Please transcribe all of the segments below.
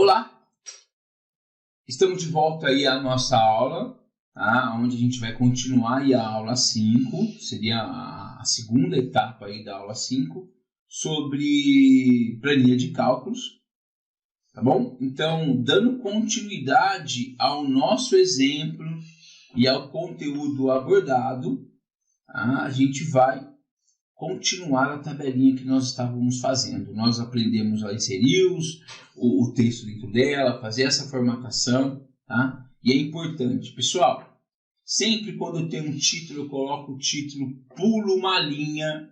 Olá, estamos de volta aí à nossa aula, tá? Onde a gente vai continuar aí a aula 5, seria a segunda etapa aí da aula 5, sobre planilha de cálculos, tá bom? Então, dando continuidade ao nosso exemplo e ao conteúdo abordado, tá? A gente vai continuar a tabelinha que nós estávamos fazendo. Nós aprendemos a inserir o texto dentro dela, fazer essa formatação, tá? E é importante, pessoal, sempre quando eu tenho um título, eu coloco o título, pulo uma linha,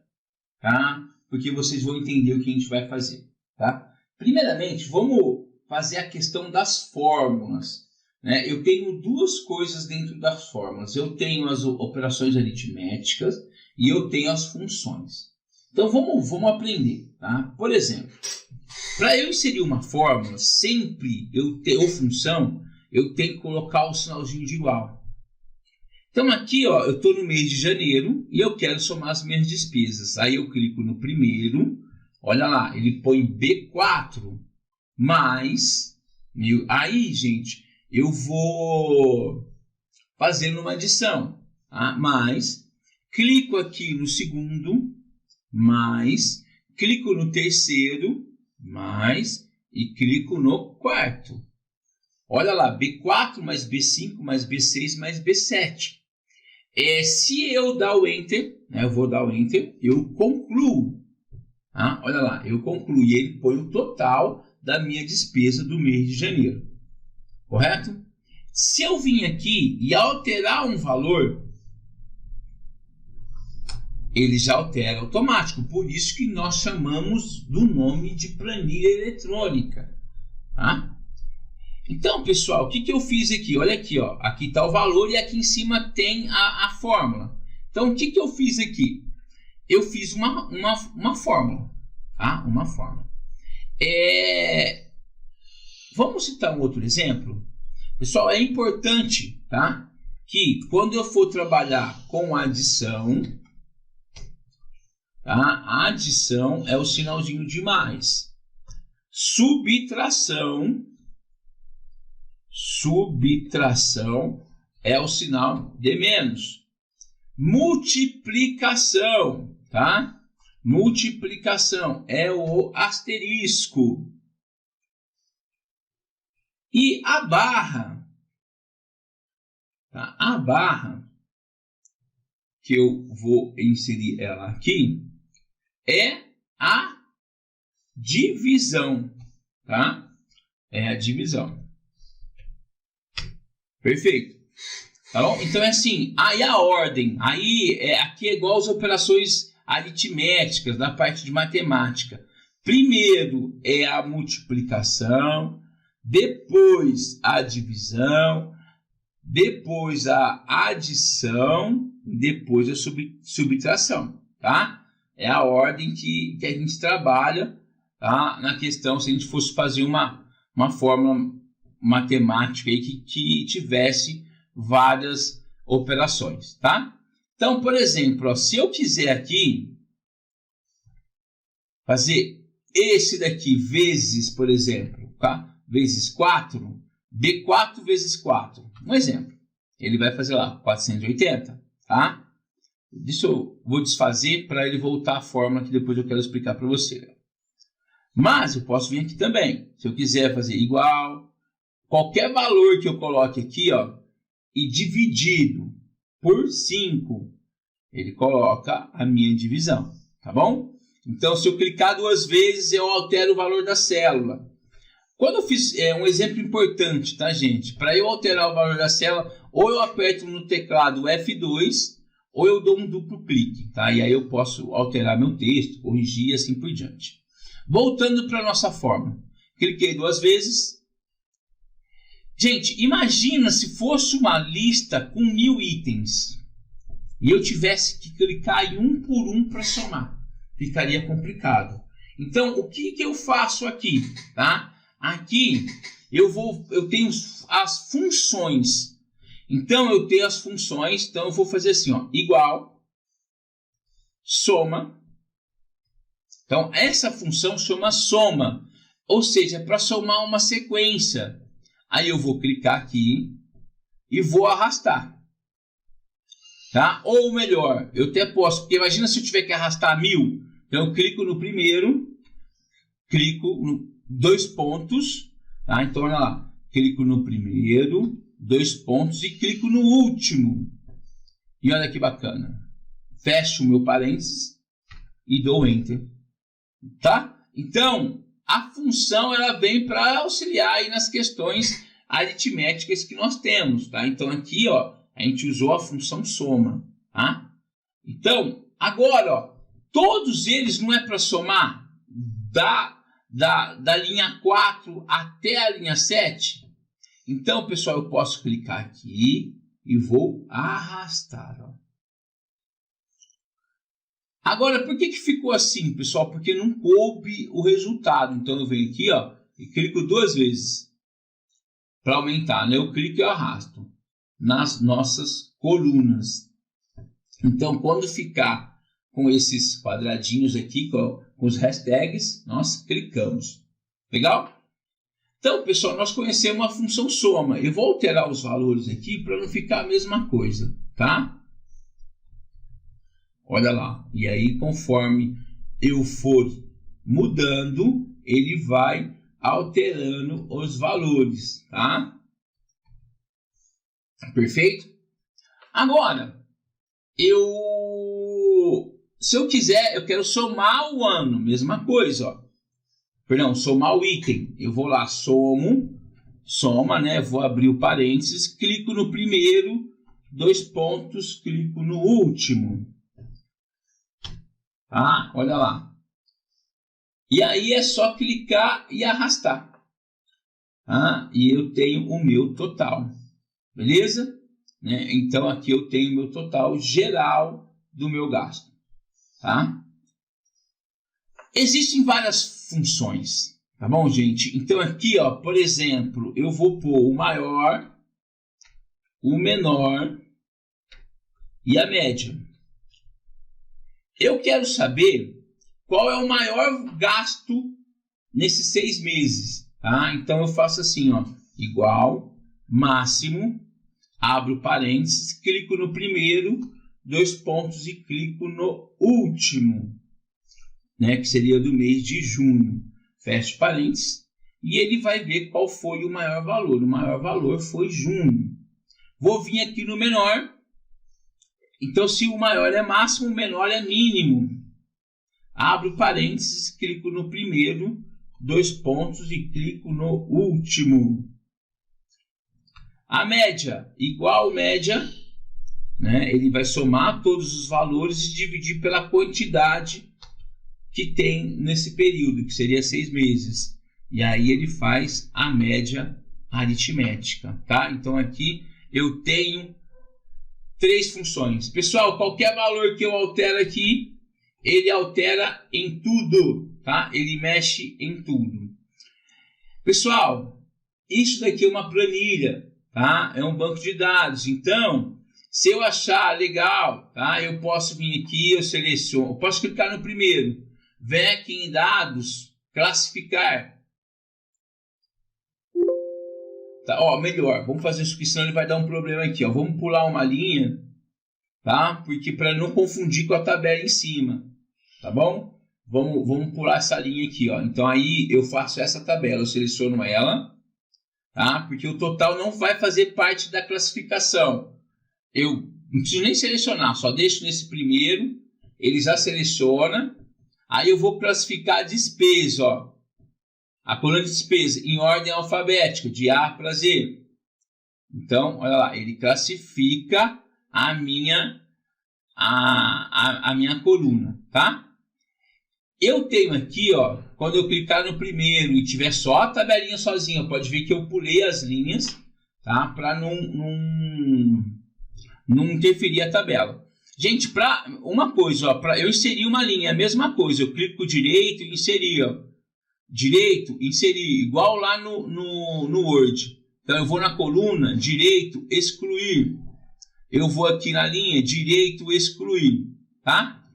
tá? Porque vocês vão entender o que a gente vai fazer, tá? Primeiramente, vamos fazer a questão das fórmulas, né? Eu tenho duas coisas dentro das fórmulas. Eu tenho as operações aritméticas e eu tenho as funções. Então, vamos aprender, tá? Por exemplo, para eu inserir uma fórmula, sempre ou função, eu tenho que colocar o sinalzinho de igual. Então, aqui, ó, eu estou no mês de janeiro e eu quero somar as minhas despesas. Aí eu clico no primeiro, olha lá, ele põe B4 mais... Aí, gente, eu vou fazendo uma adição, tá? Mais... Clico aqui no segundo, mais, clico no terceiro, mais, e clico no quarto. Olha lá, B4 mais B5 mais B6 mais B7. Se eu dar o Enter, né, eu vou dar o Enter, eu concluo. Tá? Olha lá, eu concluo e ele põe o total da minha despesa do mês de janeiro. Correto? Se eu vim aqui e alterar um valor, ele já altera automático, por isso que nós chamamos do nome de planilha eletrônica, tá? Então, pessoal, o que eu fiz aqui? Olha aqui, ó, aqui está o valor e aqui em cima tem a fórmula. Então, o que eu fiz aqui? Eu fiz uma fórmula, tá? Uma fórmula. Vamos citar um outro exemplo? Pessoal, é importante, tá? Que quando eu for trabalhar com adição... Tá? A adição é o sinalzinho de mais. Subtração é o sinal de menos. Multiplicação, tá? Multiplicação é o asterisco. E a barra, tá? A barra, que eu vou inserir ela aqui, é a divisão, tá? É a divisão. Perfeito. Tá bom? Então é assim, aí a ordem, aqui é igual às operações aritméticas da parte de matemática. Primeiro é a multiplicação, depois a divisão, depois a adição, depois a subtração, tá? É a ordem que a gente trabalha, tá? Na questão, se a gente fosse fazer uma fórmula matemática aí que tivesse várias operações, tá? Então, por exemplo, ó, se eu quiser aqui fazer esse daqui vezes, por exemplo, tá? Vezes 4, B4 vezes 4, um exemplo. Ele vai fazer lá 480, tá? Vou desfazer para ele voltar à fórmula que depois eu quero explicar para você. Mas eu posso vir aqui também. Se eu quiser fazer igual, qualquer valor que eu coloque aqui, ó, e dividido por 5, ele coloca a minha divisão, tá bom? Então, se eu clicar duas vezes, eu altero o valor da célula. Quando eu fiz um exemplo importante, tá, gente? Para eu alterar o valor da célula, ou eu aperto no teclado F2, ou eu dou um duplo clique, tá? E aí eu posso alterar meu texto, corrigir e assim por diante. Voltando para a nossa fórmula. Cliquei duas vezes. Gente, imagina se fosse uma lista com 1000 itens e eu tivesse que clicar em um por um para somar. Ficaria complicado. Então, o que eu faço aqui, tá? Aqui eu tenho as funções. Então, eu tenho as funções, então eu vou fazer assim, ó, igual, soma. Então, essa função chama soma. Ou seja, é para somar uma sequência. Aí eu vou clicar aqui e vou arrastar. Tá? Ou melhor, eu até posso, porque imagina se eu tiver que arrastar 1000. Então eu clico no primeiro, clico no 2 pontos, tá? Então olha lá, clico no primeiro, 2 pontos e clico no último. E olha que bacana. Fecho o meu parênteses e dou Enter. Tá? Então, a função ela vem para auxiliar aí nas questões aritméticas que nós temos, tá? Então aqui, ó, a gente usou a função soma, tá? Então, agora, ó, todos eles não é para somar da linha 4 até a linha 7? Então, pessoal, eu posso clicar aqui e vou arrastar, ó. Agora, por que ficou assim, pessoal? Porque não coube o resultado. Então, eu venho aqui, ó, e clico 2 vezes para aumentar, né? Eu clico e arrasto nas nossas colunas. Então, quando ficar com esses quadradinhos aqui, com os hashtags, nós clicamos. Legal? Então, pessoal, nós conhecemos a função soma. Eu vou alterar os valores aqui para não ficar a mesma coisa, tá? Olha lá. E aí, conforme eu for mudando, ele vai alterando os valores, tá? Perfeito? Agora, se eu quiser, eu quero somar o ano, mesma coisa, ó. Perdão, somar o item. Eu vou lá, soma, né? Vou abrir o parênteses, clico no primeiro, 2 pontos, clico no último. Tá? Olha lá. E aí é só clicar e arrastar. Tá? E eu tenho o meu total. Beleza? Né? Então aqui eu tenho o meu total geral do meu gasto. Tá? Existem várias funções. Tá bom, gente? Então aqui, ó, por exemplo, eu vou pôr o maior, o menor e a média. Eu quero saber qual é o maior gasto nesses 6 meses. Tá? Então eu faço assim, ó, igual, máximo, abro parênteses, clico no primeiro, 2 pontos e clico no último, né, que seria do mês de junho. Fecho parênteses e ele vai ver qual foi o maior valor. O maior valor foi junho. Vou vir aqui no menor. Então, se o maior é máximo, o menor é mínimo. Abro parênteses, clico no primeiro, 2 pontos e clico no último. A média, igual média, né? Ele vai somar todos os valores e dividir pela quantidade que tem nesse período, que seria 6 meses. E aí ele faz a média aritmética, tá? Então aqui eu tenho 3 funções. Pessoal, qualquer valor que eu altero aqui, ele altera em tudo, tá? Ele mexe em tudo. Pessoal, isso daqui é uma planilha, tá? É um banco de dados. Então, se eu achar legal, tá? Eu posso vir aqui, eu seleciono, eu posso clicar no primeiro, vem aqui em dados, classificar. Tá, ó, melhor, vamos fazer isso, porque senão ele vai dar um problema aqui, ó. Vamos pular uma linha, tá? Porque para não confundir com a tabela em cima, tá bom? Vamos pular essa linha aqui, ó. Então aí eu faço essa tabela, eu seleciono ela, tá? Porque o total não vai fazer parte da classificação. Eu não preciso nem selecionar, só deixo nesse primeiro, ele já seleciona. Aí eu vou classificar a despesa, ó. A coluna de despesa em ordem alfabética, de A para Z. Então, olha lá, ele classifica a minha coluna, tá? Eu tenho aqui, ó, quando eu clicar no primeiro e tiver só a tabelinha sozinha, pode ver que eu pulei as linhas, tá? Para não interferir a tabela. Gente, para uma coisa, ó, para eu inserir uma linha, é a mesma coisa. Eu clico direito e inserir, ó. Direito, inserir, igual lá no Word. Então eu vou na coluna, direito, excluir. Eu vou aqui na linha, direito, excluir, tá?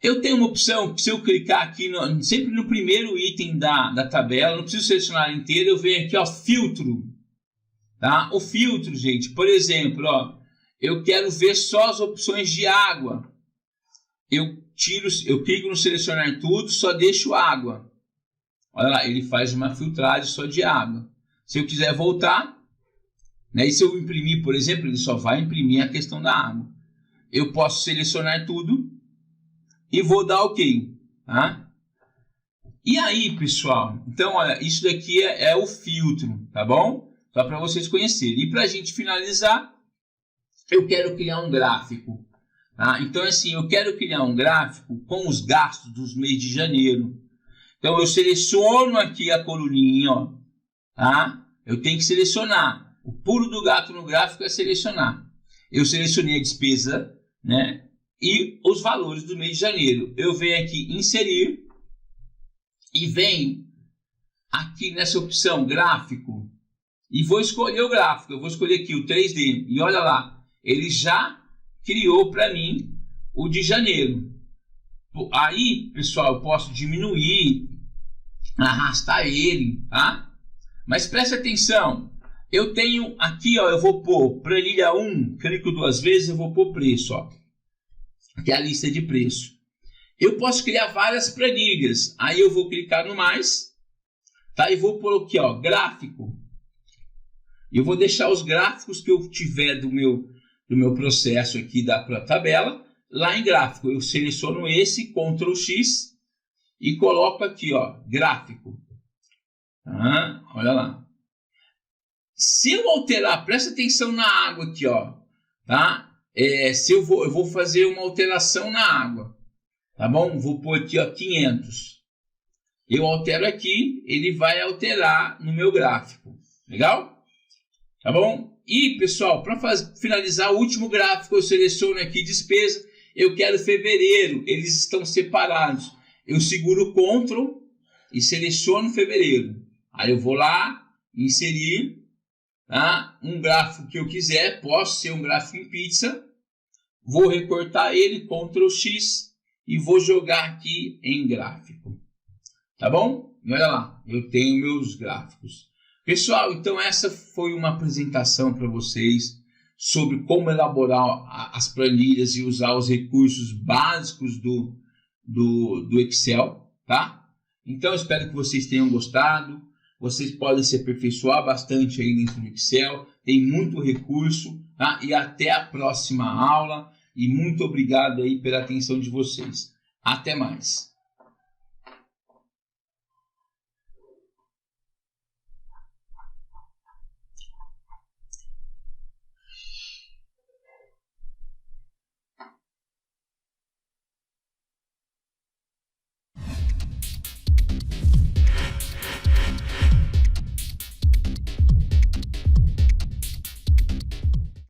Eu tenho uma opção que se eu clicar aqui, sempre no primeiro item da tabela, não preciso selecionar ela inteira, eu venho aqui, ó, filtro. Tá? O filtro, gente, por exemplo, ó, eu quero ver só as opções de água. Eu clico no selecionar tudo, só deixo água. Olha lá, ele faz uma filtragem só de água. Se eu quiser voltar, né, e se eu imprimir, por exemplo, ele só vai imprimir a questão da água. Eu posso selecionar tudo e vou dar OK. Tá? E aí, pessoal, então, olha, isso daqui é o filtro, tá bom? Só para vocês conhecerem. E para a gente finalizar, eu quero criar um gráfico. Tá? Então, assim, eu quero criar um gráfico com os gastos dos meses de janeiro. Então, eu seleciono aqui a coluninha, ó, tá? Eu tenho que selecionar. O pulo do gato no gráfico é selecionar. Eu selecionei a despesa, né? E os valores do mês de janeiro. Eu venho aqui inserir e venho aqui nessa opção gráfico e vou escolher o gráfico. Eu vou escolher aqui o 3D e olha lá, ele já criou para mim o de janeiro. Aí, pessoal, eu posso diminuir, arrastar ele, tá? Mas preste atenção, eu tenho aqui, ó, eu vou pôr planilha 1, clico 2 vezes, eu vou pôr preço, ó, que é a lista de preço. Eu posso criar várias planilhas, aí eu vou clicar no mais, tá? E vou pôr aqui, ó, gráfico. Eu vou deixar os gráficos que eu tiver do meu processo aqui da tabela lá em gráfico. Eu seleciono esse, Ctrl X e coloco aqui, ó, gráfico. Olha lá. Se eu alterar, presta atenção na água aqui, ó, tá? Se eu vou fazer uma alteração na água, tá bom? Vou pôr aqui, ó, 500. Eu altero aqui, ele vai alterar no meu gráfico. Legal? Tá bom? E, pessoal, para finalizar o último gráfico, eu seleciono aqui despesa. Eu quero fevereiro, eles estão separados. Eu seguro o Ctrl e seleciono fevereiro. Aí eu vou lá, inserir, tá? Um gráfico que eu quiser, posso ser um gráfico em pizza. Vou recortar ele, Ctrl X, e vou jogar aqui em gráfico. Tá bom? E olha lá, eu tenho meus gráficos. Pessoal, então essa foi uma apresentação para vocês sobre como elaborar as planilhas e usar os recursos básicos do Excel, tá? Então, espero que vocês tenham gostado. Vocês podem se aperfeiçoar bastante aí dentro do Excel. Tem muito recurso, tá? E até a próxima aula. E muito obrigado aí pela atenção de vocês. Até mais.